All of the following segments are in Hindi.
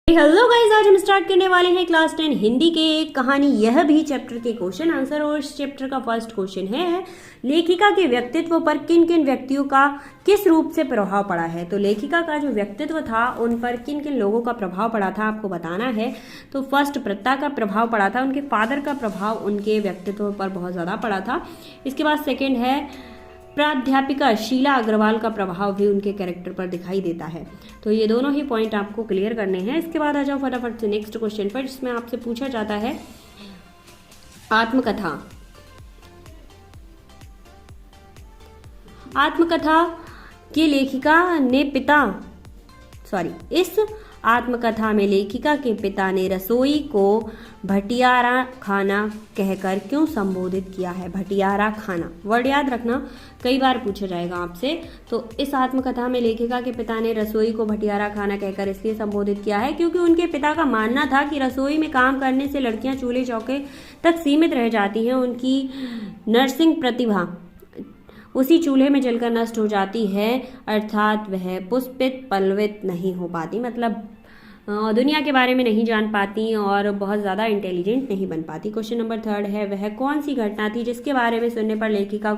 हेलो गाइस, आज हम स्टार्ट करने वाले हैं क्लास 10 हिंदी के एक कहानी यह भी चैप्टर के क्वेश्चन आंसर। और इस चैप्टर का फर्स्ट क्वेश्चन है, लेखिका के व्यक्तित्व पर किन किन व्यक्तियों का किस रूप से प्रभाव पड़ा है। तो लेखिका का जो व्यक्तित्व था उन पर किन किन लोगों का प्रभाव पड़ा था आपको बताना है। तो फर्स्ट प्रत्ता का प्रभाव पड़ा था, उनके फादर का प्रभाव उनके व्यक्तित्व पर बहुत ज़्यादा पड़ा था। इसके बाद सेकेंड है, प्राध्यापिका शीला अग्रवाल का प्रभाव भी उनके कैरेक्टर पर दिखाई देता है। तो ये दोनों ही पॉइंट आपको क्लियर करने हैं। इसके बाद आ जाओ फटाफट से नेक्स्ट क्वेश्चन पर, जिसमें आपसे पूछा जाता है आत्मकथा। आत्मकथा की लेखिका ने इस आत्मकथा में लेखिका के पिता ने रसोई को भटियारा खाना कहकर क्यों संबोधित किया है। भटियारा खाना वर्ड याद रखना, कई बार पूछा जाएगा आपसे। तो इस आत्मकथा में लेखिका के पिता ने रसोई को भटियारा खाना कहकर इसलिए संबोधित किया है क्योंकि उनके पिता का मानना था कि रसोई में काम करने से लड़कियां चूल्हे चौके तक सीमित रह जाती हैं, उनकी नर्सिंग प्रतिभा उसी चूल्हे में जलकर नष्ट हो जाती है, अर्थात वह पुष्पित पल्लवित नहीं हो पाती, मतलब दुनिया के बारे में नहीं जान पाती और बहुत ज़्यादा इंटेलिजेंट नहीं बन पाती। क्वेश्चन नंबर थर्ड है, वह कौन सी घटना थी जिसके बारे में सुनने पर लेखिका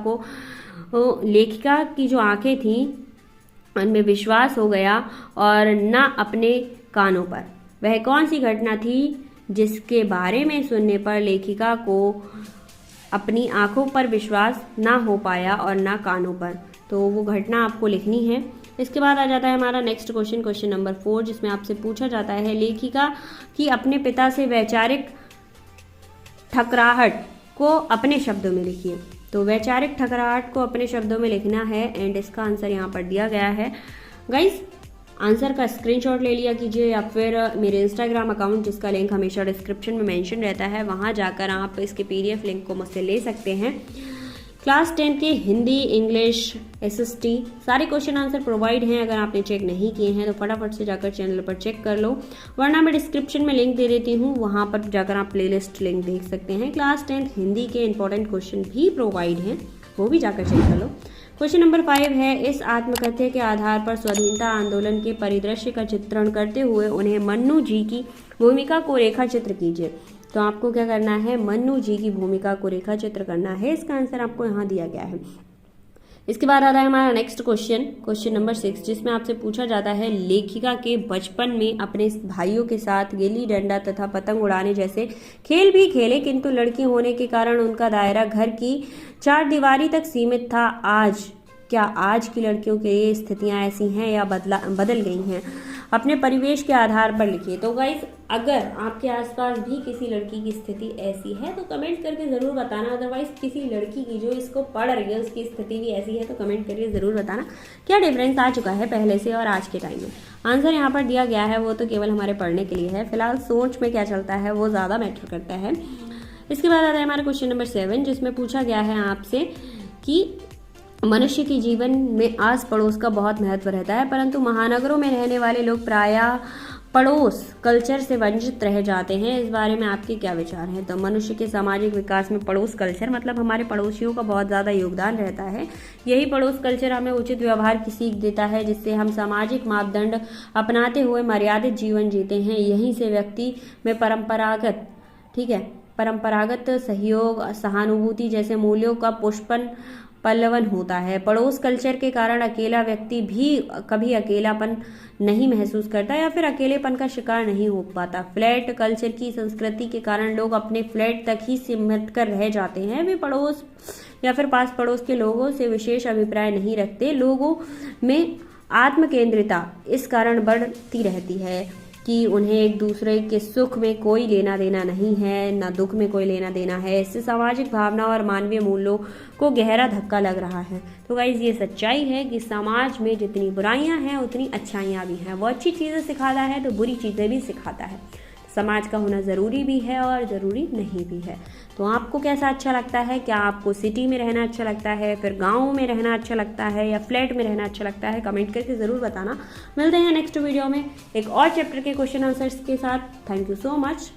की जो आंखें थी उनमें विश्वास हो गया और न अपने कानों पर। वह कौन सी घटना थी जिसके बारे में सुनने पर लेखिका को अपनी आंखों पर विश्वास ना हो पाया और ना कानों पर। तो वो घटना आपको लिखनी है। इसके बाद आ जाता है हमारा नेक्स्ट क्वेश्चन, क्वेश्चन नंबर 4, जिसमें आपसे पूछा जाता है लेखिका की अपने पिता से वैचारिक ठकराहट को अपने शब्दों में लिखिए। तो वैचारिक ठकराहट को अपने शब्दों में लिखना है एंड इसका आंसर यहाँ पर दिया गया है। गाइस, आंसर का स्क्रीनशॉट ले लिया कीजिए या फिर मेरे इंस्टाग्राम अकाउंट, जिसका लिंक हमेशा डिस्क्रिप्शन में मेंशन रहता है, वहां जाकर आप इसके पीडीएफ लिंक को मुझसे ले सकते हैं। क्लास 10 के हिंदी, इंग्लिश, एसएसटी सारे क्वेश्चन आंसर प्रोवाइड हैं। अगर आपने चेक नहीं किए हैं तो फटाफट से जाकर चैनल पर चेक कर लो, वरना मैं डिस्क्रिप्शन में लिंक दे देती हूँ, वहां पर जाकर आप प्लेलिस्ट लिंक देख सकते हैं। क्लास 10 हिंदी के इंपॉर्टेंट क्वेश्चन भी प्रोवाइड हैं, वो भी जाकर चेक कर लो। क्वेश्चन नंबर 5 है, इस आत्मकथा के आधार पर स्वाधीनता आंदोलन के परिदृश्य का चित्रण करते हुए उन्हें मन्नू जी की भूमिका को रेखा चित्र कीजिए। तो आपको क्या करना है, मन्नू जी की भूमिका को रेखा चित्र करना है। इसका आंसर आपको यहाँ दिया गया है। इसके बाद आ रहा है हमारा नेक्स्ट क्वेश्चन, क्वेश्चन नंबर 6, जिसमें आपसे पूछा जाता है लेखिका के बचपन में अपने भाइयों के साथ गिल्ली डंडा तथा पतंग उड़ाने जैसे खेल भी खेले, किंतु लड़की होने के कारण उनका दायरा घर की चार दीवारी तक सीमित था। क्या आज की लड़कियों के लिए स्थितियां ऐसी हैं या बदल गई हैं? अपने परिवेश के आधार पर लिखिए। तो गाइस, अगर आपके आसपास भी किसी लड़की की स्थिति ऐसी है तो कमेंट करके ज़रूर बताना। अदरवाइज किसी लड़की की जो इसको पढ़ रही है उसकी स्थिति भी ऐसी है तो कमेंट करके ज़रूर बताना क्या डिफरेंस आ चुका है पहले से और आज के टाइम में। आंसर यहाँ पर दिया गया है, वो तो केवल हमारे पढ़ने के लिए है, फिलहाल सोच में क्या चलता है वो ज़्यादा मैटर करता है। इसके बाद आता है हमारा क्वेश्चन नंबर 7, जिसमें पूछा गया है आपसे कि मनुष्य के जीवन में आस पड़ोस का बहुत महत्व रहता है, परंतु महानगरों में रहने वाले लोग प्रायः पड़ोस कल्चर से वंचित रह जाते हैं। इस बारे में आपके क्या विचार हैं? तो मनुष्य के सामाजिक विकास में पड़ोस कल्चर मतलब हमारे पड़ोसियों का बहुत ज़्यादा योगदान रहता है। यही पड़ोस कल्चर हमें उचित व्यवहार की सीख देता है, जिससे हम सामाजिक मापदंड अपनाते हुए मर्यादित जीवन जीते हैं। यहीं से व्यक्ति में परंपरागत सहयोग, सहानुभूति जैसे मूल्यों का पल्लवन होता है। पड़ोस कल्चर के कारण अकेला व्यक्ति भी कभी अकेलापन नहीं महसूस करता या फिर अकेलेपन का शिकार नहीं हो पाता। फ्लैट कल्चर की संस्कृति के कारण लोग अपने फ्लैट तक ही सिमट कर रह जाते हैं। वे पड़ोस या फिर पास पड़ोस के लोगों से विशेष अभिप्राय नहीं रखते। लोगों में आत्मकेंद्रिता इस कारण बढ़ती रहती है कि उन्हें एक दूसरे के सुख में कोई लेना देना नहीं है, ना दुख में कोई लेना देना है। इससे सामाजिक भावना और मानवीय मूल्यों को गहरा धक्का लग रहा है। तो गाइज, ये सच्चाई है कि समाज में जितनी बुराइयां हैं उतनी अच्छाइयां भी हैं। वो अच्छी चीज़ें सिखाता है तो बुरी चीज़ें भी सिखाता है। समाज का होना ज़रूरी भी है और ज़रूरी नहीं भी है। तो आपको कैसा अच्छा लगता है? क्या आपको सिटी में रहना अच्छा लगता है, फिर गाँव में रहना अच्छा लगता है या फ्लैट में रहना अच्छा लगता है? कमेंट करके ज़रूर बताना। मिलते हैं नेक्स्ट वीडियो में एक और चैप्टर के क्वेश्चन आंसर्स के साथ। Thank you so much.